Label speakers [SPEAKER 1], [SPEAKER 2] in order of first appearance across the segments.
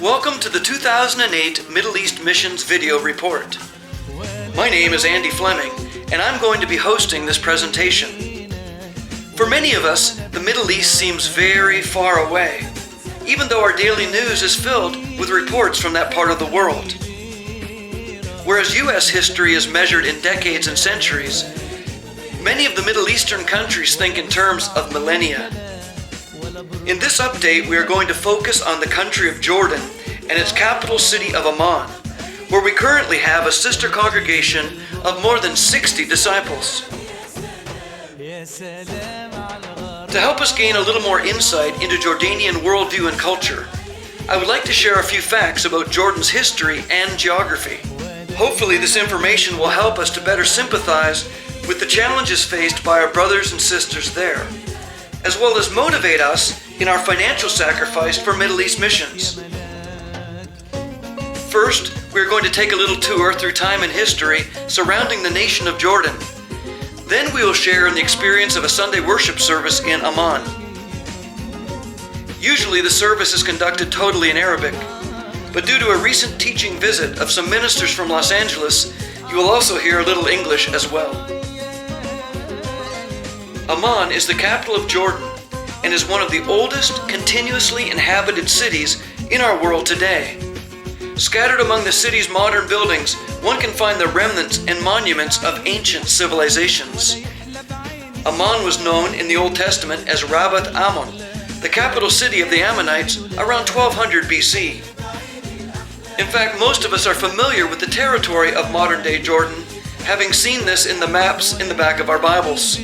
[SPEAKER 1] Welcome to the 2008 Middle East Missions Video Report. My name is Andy Fleming, and I'm going to be hosting this presentation. For many of us, the Middle East seems very far away, even though our daily news is filled with reports from that part of the world. Whereas U.S. history is measured in decades and centuries, many of the Middle Eastern countries think in terms of millennia. In this update, we are going to focus on the country of Jordan and its capital city of Amman, where we currently have a sister congregation of more than 60 disciples. To help us gain a little more insight into Jordanian worldview and culture, I would like to share a few facts about Jordan's history and geography. Hopefully this information will help us to better sympathize with the challenges faced by our brothers and sisters there, as well as motivate us in our financial sacrifice for Middle East missions. First, we are going to take a little tour through time and history surrounding the nation of Jordan. Then we will share in the experience of a Sunday worship service in Amman. Usually the service is conducted totally in Arabic, but due to a recent teaching visit of some ministers from Los Angeles, you will also hear a little English as well. Amman is the capital of Jordan and is one of the oldest continuously inhabited cities in our world today. Scattered among the city's modern buildings, one can find the remnants and monuments of ancient civilizations. Amman was known in the Old Testament as Rabbath Ammon, the capital city of the Ammonites, around 1200 BC. In fact, most of us are familiar with the territory of modern-day Jordan, having seen this in the maps in the back of our Bibles.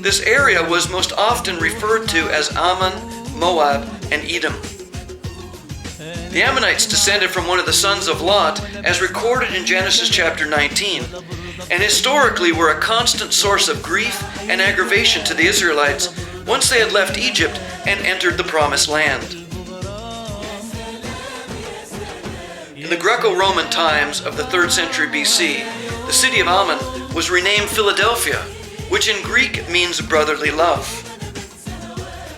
[SPEAKER 1] This area was most often referred to as Amman, Moab, and Edom. The Ammonites descended from one of the sons of Lot, as recorded in Genesis chapter 19, and historically were a constant source of grief and aggravation to the Israelites once they had left Egypt and entered the Promised Land. In the Greco-Roman times of the 3rd century BC, the city of Amman was renamed Philadelphia, which in Greek means brotherly love.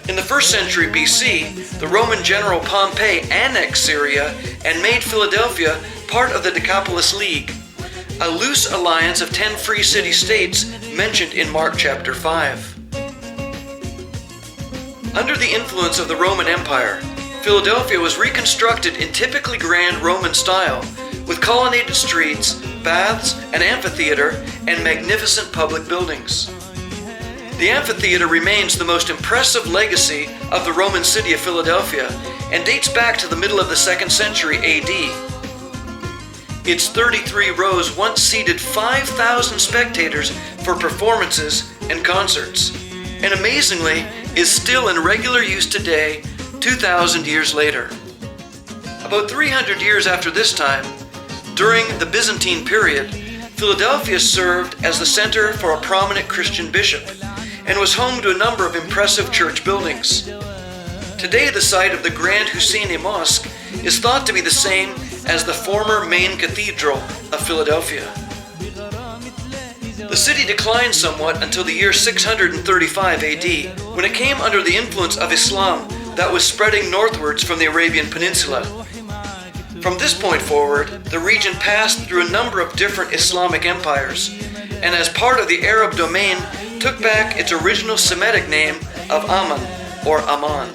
[SPEAKER 1] In the 1st century BC, the Roman general Pompey annexed Syria and made Philadelphia part of the Decapolis League, a loose alliance of 10 free city-states mentioned in Mark chapter 5. Under the influence of the Roman Empire, Philadelphia was reconstructed in typically grand Roman style, with colonnaded streets, baths, an amphitheater, and magnificent public buildings. The amphitheater remains the most impressive legacy of the Roman city of Philadelphia and dates back to the middle of the 2nd century AD. Its 33 rows once seated 5,000 spectators for performances and concerts, and amazingly is still in regular use today, 2,000 years later. About 300 years after this time, during the Byzantine period, Philadelphia served as the center for a prominent Christian bishop and was home to a number of impressive church buildings. Today, the site of the Grand Husseini Mosque is thought to be the same as the former main cathedral of Philadelphia. The city declined somewhat until the year 635 AD, when it came under the influence of Islam that was spreading northwards from the Arabian Peninsula. From this point forward, the region passed through a number of different Islamic empires, and as part of the Arab domain, took back its original Semitic name of Amman, or Amman.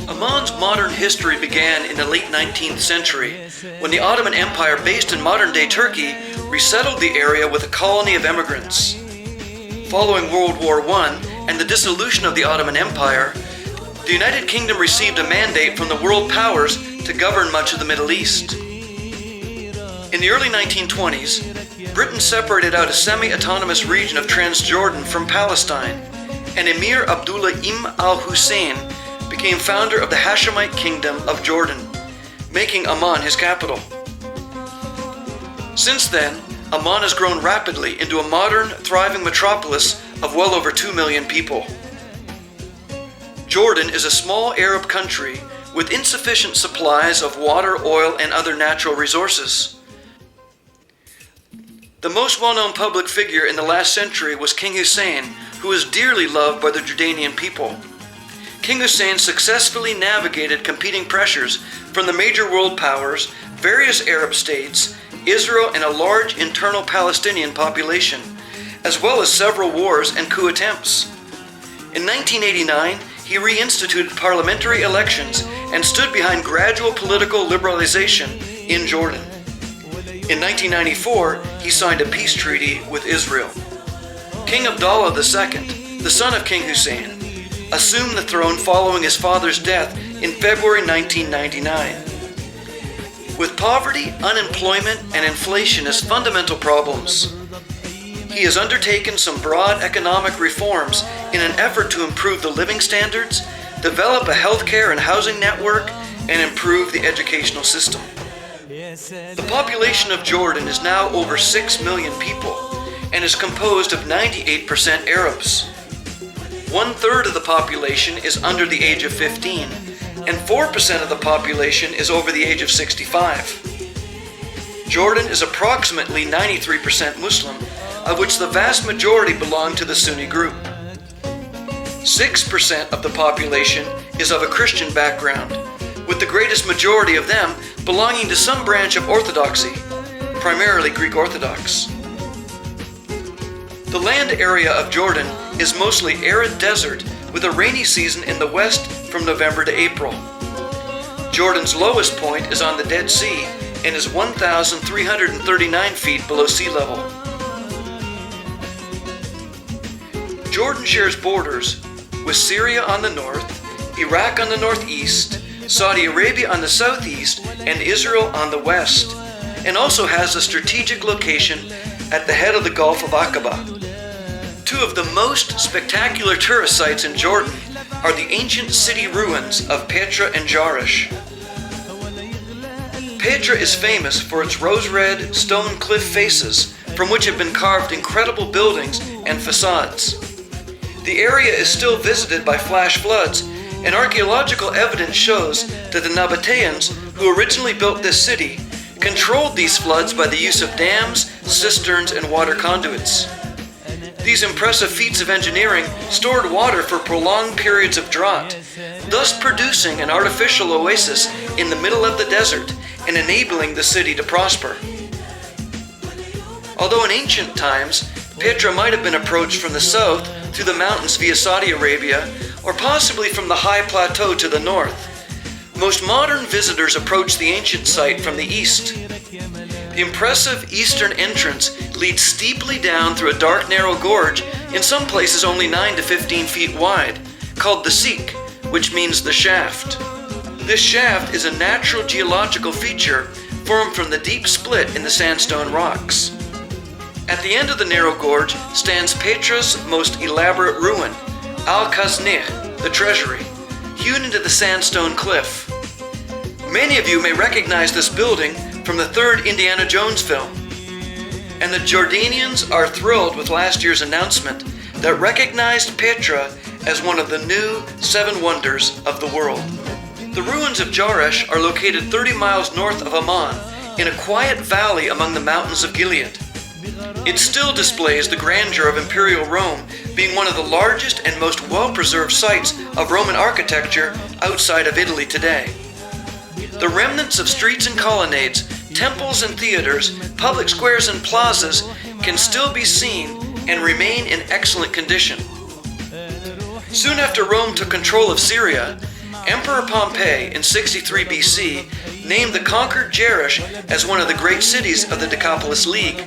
[SPEAKER 1] Amman's modern history began in the late 19th century, when the Ottoman Empire, based in modern-day Turkey, resettled the area with a colony of immigrants. Following World War I and the dissolution of the Ottoman Empire, the United Kingdom received a mandate from the world powers to govern much of the Middle East. In the early 1920s, Britain separated out a semi-autonomous region of Transjordan from Palestine, and Emir Abdullah ibn al-Hussein became founder of the Hashemite Kingdom of Jordan, making Amman his capital. Since then, Amman has grown rapidly into a modern, thriving metropolis of well over 2 million people. Jordan is a small Arab country with insufficient supplies of water, oil, and other natural resources. The most well-known public figure in the last century was King Hussein, who was dearly loved by the Jordanian people. King Hussein successfully navigated competing pressures from the major world powers, various Arab states, Israel, and a large internal Palestinian population, as well as several wars and coup attempts. In 1989, he reinstituted parliamentary elections and stood behind gradual political liberalization in Jordan. In 1994, he signed a peace treaty with Israel. King Abdullah II, the son of King Hussein, assumed the throne following his father's death in February 1999. With poverty, unemployment, and inflation as fundamental problems, he has undertaken some broad economic reforms in an effort to improve the living standards, develop a healthcare and housing network, and improve the educational system. The population of Jordan is now over 6 million people and is composed of 98% Arabs. 1/3 of the population is under the age of 15, and 4% of the population is over the age of 65. Jordan is approximately 93% Muslim, of which the vast majority belong to the Sunni group. 6% of the population is of a Christian background, with the greatest majority of them belonging to some branch of Orthodoxy, primarily Greek Orthodox. The land area of Jordan is mostly arid desert, with a rainy season in the west from November to April. Jordan's lowest point is on the Dead Sea and is 1,339 feet below sea level. Jordan shares borders with Syria on the north, Iraq on the northeast, Saudi Arabia on the southeast, and Israel on the west, and also has a strategic location at the head of the Gulf of Aqaba. Two of the most spectacular tourist sites in Jordan are the ancient city ruins of Petra and Jarish. Petra is famous for its rose-red stone cliff faces, from which have been carved incredible buildings and facades. The area is still visited by flash floods, and archaeological evidence shows that the Nabateans, who originally built this city, controlled these floods by the use of dams, cisterns, and water conduits. These impressive feats of engineering stored water for prolonged periods of drought, thus producing an artificial oasis in the middle of the desert and enabling the city to prosper. Although in ancient times, Petra might have been approached from the south through the mountains via Saudi Arabia, or possibly from the high plateau to the north, most modern visitors approach the ancient site from the east. The impressive eastern entrance leads steeply down through a dark, narrow gorge, in some places only 9 to 15 feet wide, called the Seek, which means the shaft. This shaft is a natural geological feature formed from the deep split in the sandstone rocks. At the end of the narrow gorge stands Petra's most elaborate ruin, Al-Kaznih, the treasury, hewn into the sandstone cliff. Many of you may recognize this building from the third Indiana Jones film. And the Jordanians are thrilled with last year's announcement that recognized Petra as one of the new 7 wonders of the world. The ruins of Jarish are located 30 miles north of Amman, in a quiet valley among the mountains of Gilead. It still displays the grandeur of Imperial Rome, being one of the largest and most well-preserved sites of Roman architecture outside of Italy today. The remnants of streets and colonnades, temples and theaters, public squares and plazas can still be seen and remain in excellent condition. Soon after Rome took control of Syria, Emperor Pompey in 63 BC named the conquered Jarish as one of the great cities of the Decapolis League.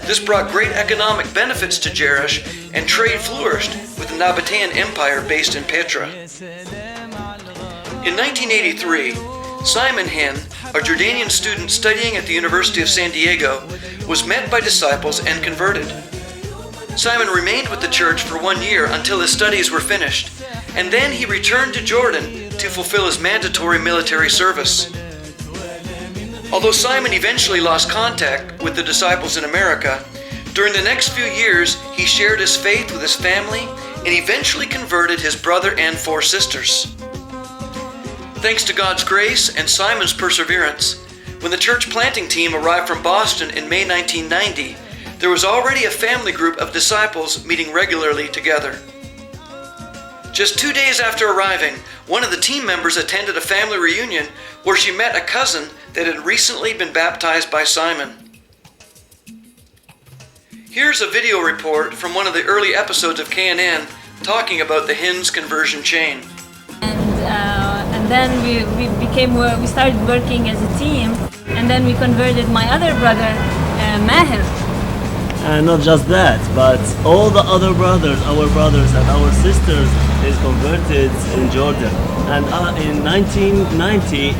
[SPEAKER 1] This brought great economic benefits to Jarish, and trade flourished with the Nabatean Empire based in Petra. In 1983, Simon Hen, a Jordanian student studying at the University of San Diego, was met by disciples and converted. Simon remained with the church for 1 year until his studies were finished, and then he returned to Jordan to fulfill his mandatory military service. Although Simon eventually lost contact with the disciples in America, during the next few years he shared his faith with his family and eventually converted his brother and 4 sisters. Thanks to God's grace and Simon's perseverance, when the church planting team arrived from Boston in May 1990, there was already a family group of disciples meeting regularly together. Just 2 days after arriving, one of the team members attended a family reunion where she met a cousin that had recently been baptized by Simon. Here's a video report from one of the early episodes of KNN talking about the Hinds conversion chain.
[SPEAKER 2] And then we started working as a team, and then we converted my other brother, Maher.
[SPEAKER 3] And not just that, but all the other brothers, our brothers and our sisters, is converted in Jordan. And in 1990,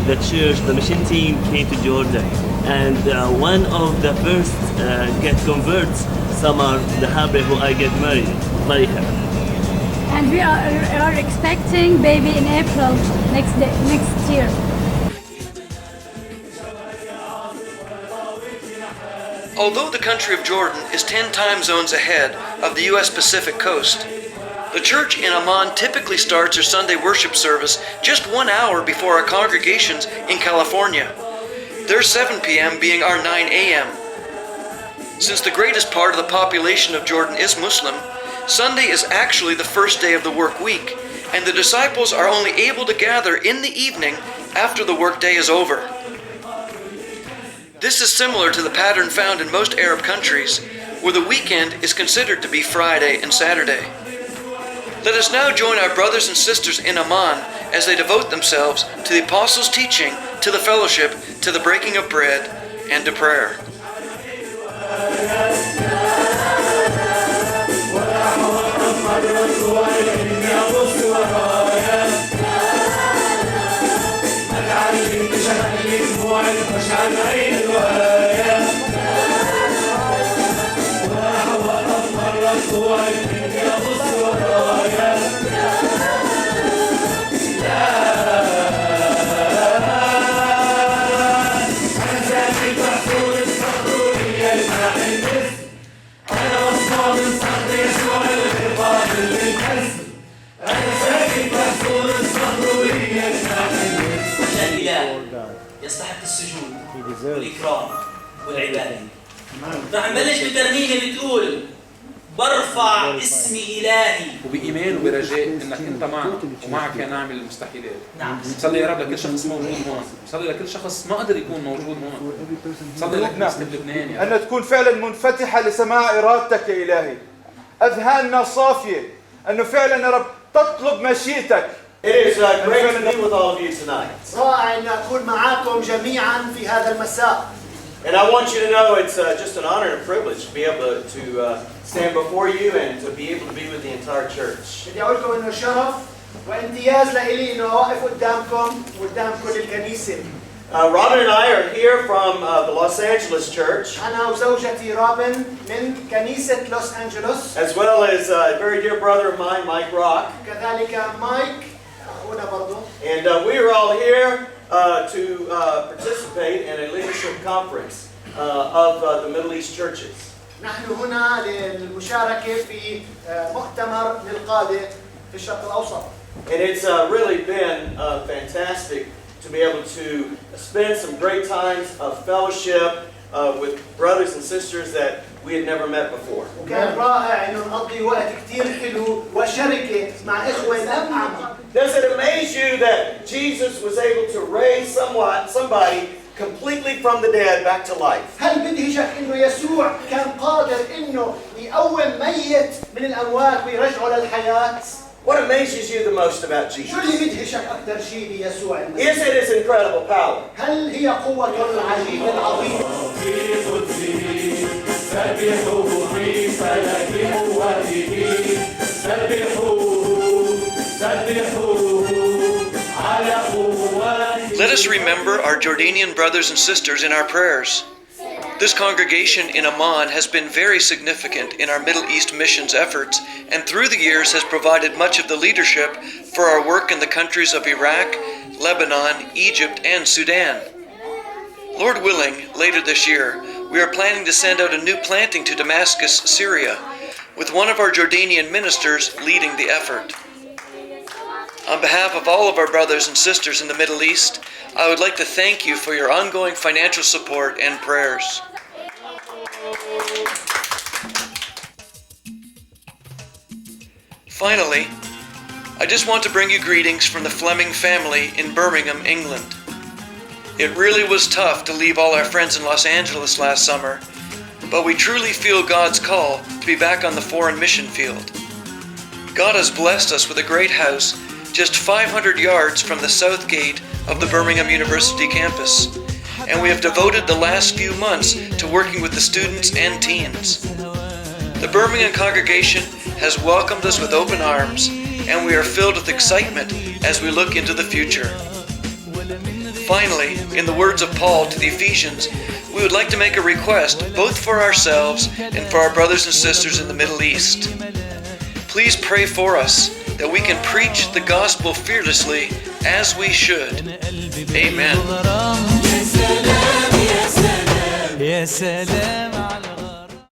[SPEAKER 3] the mission team came to Jordan. And one of the first get converts, Samar, the Habre, who I get marry her.
[SPEAKER 4] And we are expecting baby in April next year.
[SPEAKER 1] Although the country of Jordan is 10 time zones ahead of the U.S. Pacific coast, the church in Amman typically starts their Sunday worship service just 1 hour before our congregations in California, their 7 p.m. being our 9 a.m. Since the greatest part of the population of Jordan is Muslim, Sunday is actually the first day of the work week, and the disciples are only able to gather in the evening after the workday is over. This is similar to the pattern found in most Arab countries, where the weekend is considered to be Friday and Saturday. Let us now join our brothers and sisters in Amman as they devote themselves to the Apostles' teaching, to the fellowship, to the breaking of bread, and to prayer.
[SPEAKER 5] يستحق السجود والإكرام والعبادة. نحن نبلش بترنيمة بتقول برفع اسم إلهي
[SPEAKER 6] وبإيمان وبرجاء إنك أنت معنا ومعك نعمل المستحيلات. صلي يا رب لكل شخص موجود هون، صلي لكل شخص ما قدر يكون موجود هون، صلي لك ناس بلبنان يا رب.
[SPEAKER 7] أن تكون فعلا منفتحة لسماع إرادتك يا إلهي، أذهاننا صافية، أنه فعلا يا رب تطلب مشيئتك.
[SPEAKER 3] It is great to be with all of you tonight.
[SPEAKER 8] رائع أن أكون معكم جميعا في هذا المساء.
[SPEAKER 3] And I want you to know it's just an honor and a privilege to be able to stand before you and to be able to be with the entire church.
[SPEAKER 8] بدي أقول لكم إنه شرف وامتياز لإلي إنه أقف قدامكم وقدام كل الكنيسة.
[SPEAKER 3] Robin and I are here from the Los Angeles church.
[SPEAKER 8] أنا وزوجتي رابن من كنيسة لوس أنجلوس.
[SPEAKER 3] As well as a very dear brother of mine, Mike Rock.
[SPEAKER 8] كذلك مايك أخونا برضو.
[SPEAKER 3] And we are all here to participate in a leadership conference of the Middle East churches.
[SPEAKER 8] نحن هنا للمشاركة في مؤتمر للقادة في الشرق الأوسط.
[SPEAKER 3] And it's really been fantastic to be able to spend some great times of fellowship with brothers and sisters that we had never met before.
[SPEAKER 8] وكان رائع إنه نقضي وقت كتير حلو وشركة مع إخوة أعمى.
[SPEAKER 3] Does it amaze you that Jesus was able to raise somebody completely from the dead back to life?
[SPEAKER 8] هل بدهشك إنه يسوع كان قادر إنه يقوم ميت من الأموات ويرجعه للحياة؟
[SPEAKER 3] What amazes you the most about Jesus?
[SPEAKER 8] شو اللي بدهشك أكثر شيء بيسوع المسيح؟
[SPEAKER 3] Is it his incredible power?
[SPEAKER 8] هل هي قوته العجيبة العظيمة؟
[SPEAKER 1] Let us remember our Jordanian brothers and sisters in our prayers. This congregation in Amman has been very significant in our Middle East missions efforts, and through the years has provided much of the leadership for our work in the countries of Iraq, Lebanon, Egypt, and Sudan. Lord willing, later this year, we are planning to send out a new planting to Damascus, Syria, with one of our Jordanian ministers leading the effort. On behalf of all of our brothers and sisters in the Middle East, I would like to thank you for your ongoing financial support and prayers. Finally, I just want to bring you greetings from the Fleming family in Birmingham, England. It really was tough to leave all our friends in Los Angeles last summer, but we truly feel God's call to be back on the foreign mission field. God has blessed us with a great house just 500 yards from the south gate of the Birmingham University campus, and we have devoted the last few months to working with the students and teens. The Birmingham congregation has welcomed us with open arms, and we are filled with excitement as we look into the future. Finally, in the words of Paul to the Ephesians, we would like to make a request both for ourselves and for our brothers and sisters in the Middle East. Please pray for us that we can preach the gospel fearlessly as we should. Amen.